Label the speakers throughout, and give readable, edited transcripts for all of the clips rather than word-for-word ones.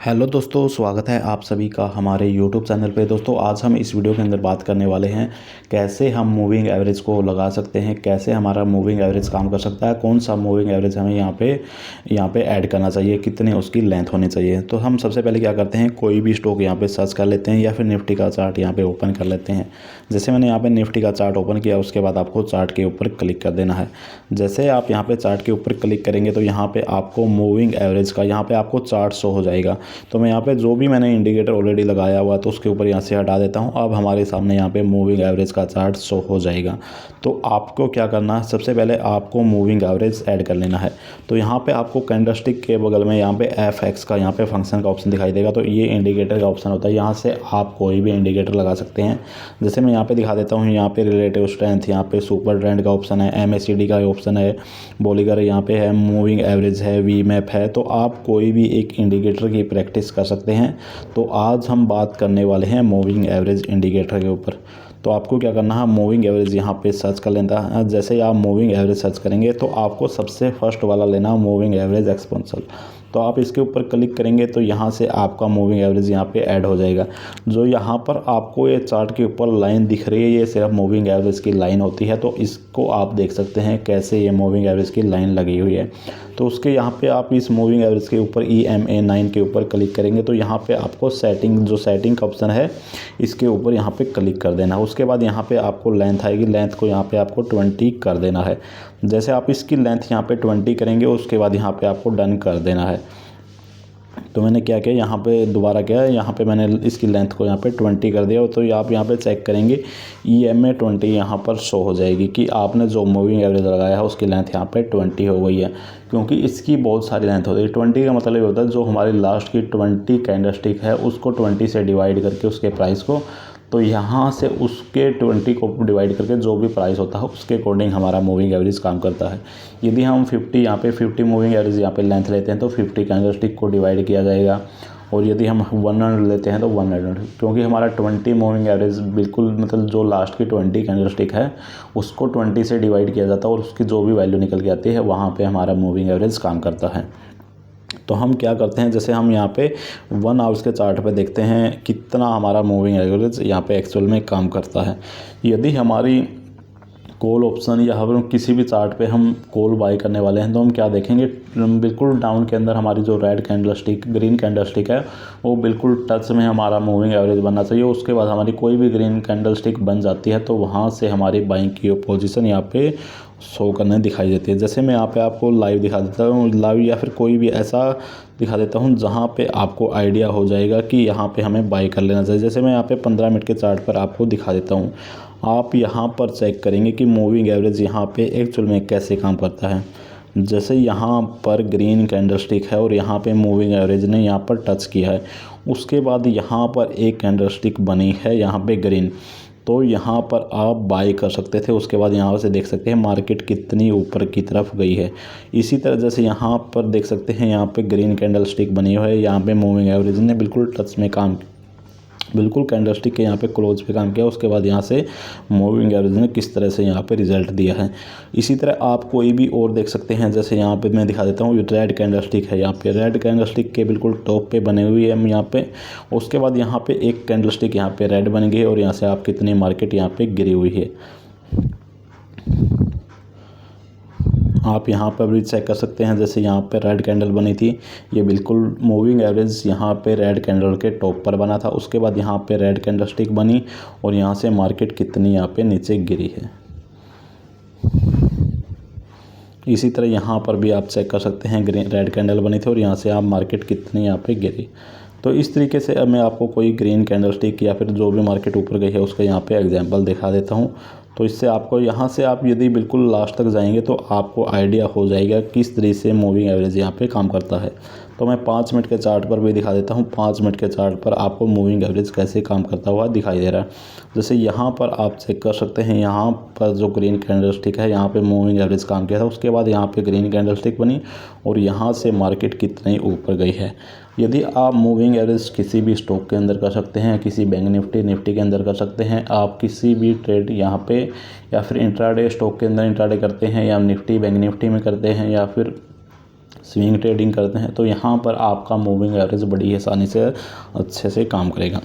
Speaker 1: Hello दोस्तों, स्वागत है आप सभी का हमारे यूट्यूब चैनल पे। दोस्तों आज हम इस वीडियो के अंदर बात करने वाले हैं कैसे हम मूविंग एवरेज को लगा सकते हैं, कैसे हमारा मूविंग एवरेज काम कर सकता है, कौन सा मूविंग एवरेज हमें यहाँ पे ऐड करना चाहिए, कितनी उसकी लेंथ होनी चाहिए। तो हम सबसे पहले क्या करते हैं, कोई भी स्टॉक यहाँ पे सर्च कर लेते हैं या फिर निफ्टी का चार्ट यहाँ पे ओपन कर लेते हैं। जैसे मैंने यहाँ पे निफ्टी का चार्ट ओपन किया, उसके बाद आपको चार्ट के ऊपर क्लिक कर देना है। जैसे आप यहाँ पे चार्ट के ऊपर क्लिक करेंगे तो यहाँ पे आपको मूविंग एवरेज का यहाँ पे आपको चार्ट शो हो जाएगा। तो मैं यहाँ पे जो भी मैंने इंडिकेटर ऑलरेडी लगाया हुआ तो उसके ऊपर यहाँ से हटा देता हूँ। अब हमारे सामने यहाँ पे मूविंग एवरेज का चार्ट शो हो जाएगा। तो आपको क्या करना है, सबसे पहले आपको मूविंग एवरेज ऐड कर लेना है। तो यहाँ पे आपको कैंडलस्टिक के बगल में यहाँ पे FX का यहाँ पे फंक्शन का ऑप्शन दिखाई देगा। तो ये इंडिकेटर का ऑप्शन होता है, यहाँ से आप कोई भी इंडिकेटर लगा सकते हैं। जैसे मैं यहाँ पे दिखा देता हूँ, यहाँ पे रिलेटिव स्ट्रेंथ, यहाँ पे सुपर ट्रेंड का ऑप्शन है, MACD का ऑप्शन है, बॉलीगर यहाँ पे है, मूविंग एवरेज है, VMAP है। तो आप कोई भी एक इंडिकेटर की प्रैक्टिस कर सकते हैं। तो आज हम बात करने वाले हैं मूविंग एवरेज इंडिकेटर के ऊपर। तो आपको क्या करना है, मूविंग एवरेज यहाँ पे सर्च कर लेना है। जैसे ही आप मूविंग एवरेज सर्च करेंगे तो आपको सबसे फर्स्ट वाला लेना मूविंग एवरेज एक्सपोनेंशियल। तो आप इसके ऊपर क्लिक करेंगे तो यहाँ से आपका मूविंग एवरेज यहाँ पे ऐड हो जाएगा। जो यहाँ पर आपको ये चार्ट के ऊपर लाइन दिख रही है, ये सिर्फ मूविंग एवरेज की लाइन होती है। तो इसको आप देख सकते हैं कैसे ये मूविंग एवरेज की लाइन लगी हुई है। तो उसके यहाँ पे आप इस मूविंग एवरेज के ऊपर EMA 9 के ऊपर क्लिक करेंगे तो यहाँ पे आपको सेटिंग का ऑप्शन है, इसके ऊपर यहाँ पे क्लिक कर देना है। उसके बाद यहाँ पे आपको लेंथ आएगी, लेंथ को यहाँ पे आपको 20 कर देना है। जैसे आप इसकी लेंथ यहाँ पे 20 करेंगे उसके बाद यहाँ पे आपको डन कर देना है। तो मैंने क्या किया, यहाँ पे दोबारा किया, यहाँ पे मैंने इसकी लेंथ को यहाँ पे 20 कर दिया। तो आप यहाँ पे चेक करेंगे EMA 20 यहाँ पर शो हो जाएगी कि आपने जो मूविंग एवरेज लगाया है उसकी लेंथ यहाँ पे 20 हो गई है। क्योंकि इसकी बहुत सारी लेंथ होती है। 20 का मतलब ये होता है जो हमारी लास्ट की 20 कैंडलस्टिक है उसको 20 से डिवाइड करके उसके प्राइस को, तो यहाँ से उसके 20 को डिवाइड करके जो भी प्राइस होता है उसके अकॉर्डिंग हमारा मूविंग एवरेज काम करता है। यदि हम 50 यहाँ पे 50 मूविंग एवरेज यहाँ पे लेंथ लेते हैं तो 50 कैंडलस्टिक को डिवाइड किया जाएगा। और यदि हम 100 लेते हैं तो 100, क्योंकि हमारा 20 मूविंग एवरेज बिल्कुल मतलब जो लास्ट की 20 कैंडलस्टिक है उसको 20 से डिवाइड किया जाता है और उसकी जो भी वैल्यू निकल के आती है वहाँ पर हमारा मूविंग एवरेज काम करता है। तो हम क्या करते हैं, जैसे हम यहाँ पे 1 आवर्स के चार्ट पे देखते हैं कितना हमारा मूविंग एवरेज यहाँ पे एक्चुअल में काम करता है। यदि हमारी कॉल ऑप्शन या हम किसी भी चार्ट पे हम कॉल बाय करने वाले हैं तो हम क्या देखेंगे, बिल्कुल डाउन के अंदर हमारी जो रेड कैंडलस्टिक ग्रीन कैंडलस्टिक है वो बिल्कुल टच में हमारा मूविंग एवरेज बनना चाहिए। उसके बाद हमारी कोई भी ग्रीन कैंडलस्टिक बन जाती है तो वहाँ से हमारी बाइंग की पोजीशन यहाँ पे शो करने दिखाई देती है। जैसे मैं यहाँ पे आपको लाइव दिखा देता हूँ, लाइव या फिर कोई भी ऐसा दिखा देता हूँ जहाँ पे आपको आइडिया हो जाएगा कि यहाँ पे हमें बाय कर लेना चाहिए। जैसे मैं यहाँ पे 15 मिनट के चार्ट पर आपको दिखा देता हूँ। आप यहाँ पर चेक करेंगे कि मूविंग एवरेज यहाँ पे एक्चुअल में कैसे काम करता है। जैसे यहाँ पर ग्रीन कैंडलस्टिक है और यहाँ पे मूविंग एवरेज ने यहाँ पर टच किया है, उसके बाद यहाँ पर एक कैंडलस्टिक बनी है यहाँ पे ग्रीन, तो यहाँ पर आप बाय कर सकते थे। उसके बाद यहाँ से देख सकते हैं मार्केट कितनी ऊपर की तरफ गई है। इसी तरह जैसे यहाँ पर देख सकते हैं यहाँ पे ग्रीन कैंडलस्टिक बनी हुई है, यहाँ पे मूविंग एवरेज ने बिल्कुल टच में काम, बिल्कुल कैंडलस्टिक के यहाँ पे क्लोज पे काम किया। उसके बाद यहाँ से मूविंग एवरेज ने किस तरह से यहाँ पे रिजल्ट दिया है। इसी तरह आप कोई भी और देख सकते हैं। जैसे यहाँ पे मैं दिखा देता हूँ, रेड कैंडलस्टिक है, यहाँ पे रेड कैंडलस्टिक के बिल्कुल टॉप पे बने हुई है हम यहाँ पे। उसके बाद यहाँ पे एक कैंडलस्टिक यहाँ पे रेड बन गई और यहाँ से आप कितनी मार्केट यहाँ पे गिरी हुई है आप यहाँ पर भी चेक कर सकते हैं। जैसे यहाँ पे रेड कैंडल बनी थी, ये बिल्कुल मूविंग एवरेज यहाँ पे रेड कैंडल के टॉप पर बना था। उसके बाद यहाँ पे रेड कैंडल स्टिक बनी और यहाँ से मार्केट कितनी यहाँ पे नीचे गिरी है। इसी तरह यहाँ पर भी आप चेक कर सकते हैं, रेड कैंडल बनी थी और यहाँ से आप मार्केट कितनी यहाँ पे गिरी। तो इस तरीके से अब मैं आपको कोई ग्रीन कैंडल स्टिक या फिर जो भी मार्केट ऊपर गई है उसका यहाँ पे एग्जांपल दिखा देता हूँ। तो इससे आपको यहाँ से आप यदि बिल्कुल लास्ट तक जाएंगे तो आपको आइडिया हो जाएगा किस तरीके से मूविंग एवरेज यहाँ पे काम करता है। तो मैं 5 मिनट के चार्ट पर भी दिखा देता हूँ। 5 मिनट के चार्ट पर आपको मूविंग एवरेज कैसे काम करता हुआ दिखाई दे रहा है। जैसे यहाँ पर आप चेक कर सकते हैं, यहाँ पर जो ग्रीन कैंडलस्टिक है यहाँ पे मूविंग एवरेज काम किया था। उसके बाद यहाँ पे ग्रीन कैंडलस्टिक बनी और यहाँ से मार्केट कितनी ऊपर गई है। यदि आप मूविंग एवरेज किसी भी स्टॉक के अंदर कर सकते हैं, किसी बैंक निफ्टी के अंदर कर सकते हैं, आप किसी भी ट्रेड यहाँ पे या फिर इंट्राडे स्टॉक के अंदर इंट्राडे करते हैं या निफ्टी बैंक निफ्टी में करते हैं या फिर स्विंग ट्रेडिंग करते हैं तो यहाँ पर आपका मूविंग एवरेज बड़ी आसानी से अच्छे से काम करेगा।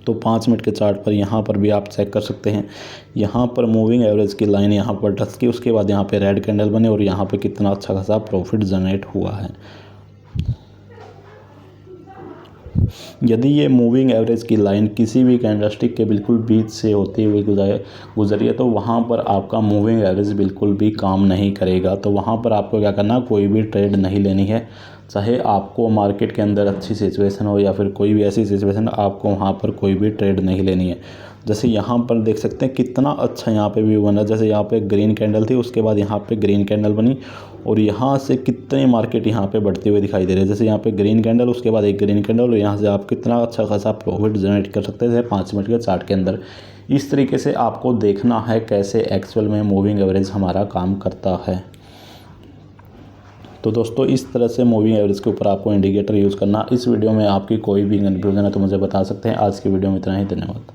Speaker 1: तो 5 मिनट के चार्ट पर यहाँ पर भी आप चेक कर सकते हैं। यहाँ पर मूविंग एवरेज की लाइन यहाँ पर टच की, उसके बाद यहाँ पे रेड कैंडल बने और यहाँ पे कितना अच्छा खासा प्रॉफिट जनरेट हुआ है। यदि ये मूविंग एवरेज की लाइन किसी भी कैंडलस्टिक के बिल्कुल बीच से होती हुई गुजरी है तो वहाँ पर आपका मूविंग एवरेज बिल्कुल भी काम नहीं करेगा। तो वहाँ पर आपको क्या करना, कोई भी ट्रेड नहीं लेनी है। चाहे आपको मार्केट के अंदर अच्छी सिचुएशन हो या फिर कोई भी ऐसी सिचुएशन, आपको वहाँ पर कोई भी ट्रेड नहीं लेनी है। जैसे यहाँ पर देख सकते हैं कितना अच्छा यहाँ पे व्यू बना। जैसे यहाँ पे ग्रीन कैंडल थी, उसके बाद यहाँ पे ग्रीन कैंडल बनी और यहाँ से कितने मार्केट यहाँ पे बढ़ते हुए दिखाई दे रहे हैं। जैसे यहाँ पे ग्रीन कैंडल, उसके बाद एक ग्रीन कैंडल और यहाँ से आप कितना अच्छा खासा प्रॉफिट जनरेट कर सकते हैं 5 मिनट के चार्ट के अंदर। इस तरीके से आपको देखना है कैसे एक्चुअल में मूविंग एवरेज हमारा काम करता है। तो दोस्तों इस तरह से मूविंग एवरेज के ऊपर आपको इंडिकेटर यूज़ करना। इस वीडियो में आपकी कोई भी कन्फ्यूजन है तो मुझे बता सकते हैं। आज की वीडियो में इतना ही, धन्यवाद।